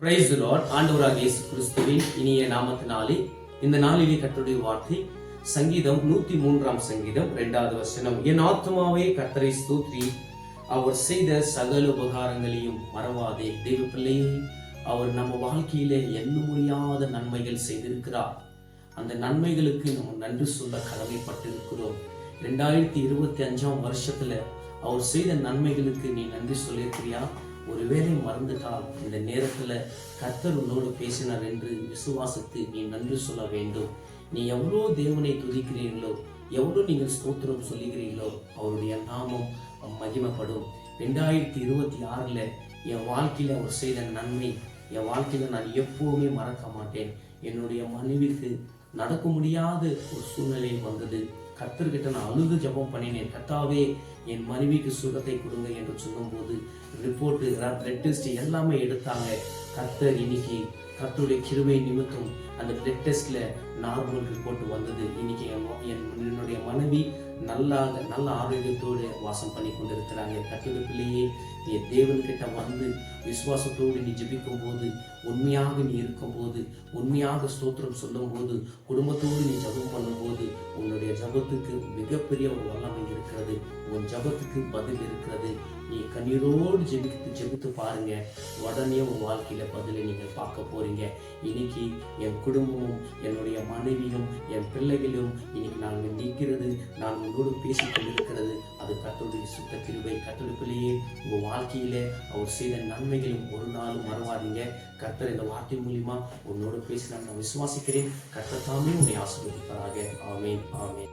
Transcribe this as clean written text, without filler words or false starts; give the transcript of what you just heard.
Praise the Lord. ஆண்டவராகிய இயேசு கிறிஸ்துவின் இனிய நாமத்தினாலே இந்த நாளிலே கர்த்தருடைய வார்த்தை சங்கீதம் 103 சங்கீதம் 2வது வசனம். என் ஆத்துமாவே கர்த்தரை ஸ்தோத்திரி, அவர் செய்த சகல உபகாரங்களையும் மறவாதே. தேவ பிள்ளையே, அவர் நம்ம வாழ்க்கையில எண்ண முடியாத நன்மைகள் செய்திருக்கிறார். அந்த நன்மைகளுக்கு நம்ம நன்றி சொல்ல கடமைப்பட்டிருக்கிறோம். 2025 வருஷத்துல அவர் செய்த நன்மைகளுக்கு நீ நன்றி சொல்லியிருக்கிறியா? ஒருவேளை மறந்துட்டால் இந்த நேரத்துல கர்த்தர் உன்னோடு பேசினார் என்று விசுவாசித்து நீ நன்றி சொல்ல வேண்டும். நீ எவ்வளோ தேவனை துதிக்கிறீர்களோ, எவ்வளோ நீங்கள் ஸ்தோத்திரம் சொல்லுகிறீர்களோ, அவருடைய நாமம் மகிமைப்படும். 2026 என் வாழ்க்கையில அவர் செய்த நன்மை என் வாழ்க்கையில நான் எப்பவுமே மறக்க மாட்டேன். என்னுடைய மனைவிக்கு நடக்க முடியாத ஒரு சூழ்நிலை வந்தது. கர்த்தர்கிட்ட நான் அழுது ஜெபம் பண்ணினேன். கர்த்தாவே, என் மனைவிக்கு சுகத்தை கொடுங்க என்று சொல்லும்போது ரிப்போர்ட், பிளட் டெஸ்ட் எல்லாமே எடுத்தாங்க. கர்த்தர் இன்னைக்கு கர்த்தருடைய கிருபை நிமித்தம் அந்த பிளட் டெஸ்ட்ல நார்மல் ரிப்போர்ட் வந்தது. இன்னைக்கு என்னுடைய மனைவி நல்ல ஆரோக்கியத்தோடு வாசம் பண்ணி கொண்டிருக்கிறாங்க. கர்த்தருடைய பிள்ளையே, நீ தேவன்கிட்ட வந்து விசுவாசத்தோடு நீ ஜெபிக்கும் போது, உண்மையாக நீ இருக்கும் போது, உண்மையாக ஸ்தோத்திரம் சொல்லும் போது, குடும்பத்தோடு நீ ஜெபம் பண்ணும் போது, உன்னுடைய ஜெபத்துக்கு மிகப்பெரிய ஒரு வல்லமை இருக்கிறது. உன் ஜெபத்துக்கு பதில் இருக்கிறது. நீ கண்ணீரோடு ஜெபித்து பாருங்க. உடனே உன் வாழ்க்கையில பதிலை நீங்கள் பார்க்க போறீங்க. இன்னைக்கு என் குடும்பமும் என்னுடைய மனைவியும் என் பிள்ளைகளும் இன்னைக்கு நாங்கள் நிற்கிறது, நான் உங்களோடு பேசிக் கொண்டிருக்கிறது, அது கர்த்தருடைய சுத்த கிருபை. கர்த்தருடைய பிள்ளையே, உங்க வாழ்க்கையில அவர் செய்த நன்மைகளும் ஒரு நாளும் மறவாதீங்க. கர்த்தர் இந்த வார்த்தை மூலியமா உன்னோடு பேசினார். நான் விசுவாசிக்கிறேன். கர்த்தர் தாமே உன்னை ஆசீர்வதிப்பாராக. ஆமென், ஆமென்.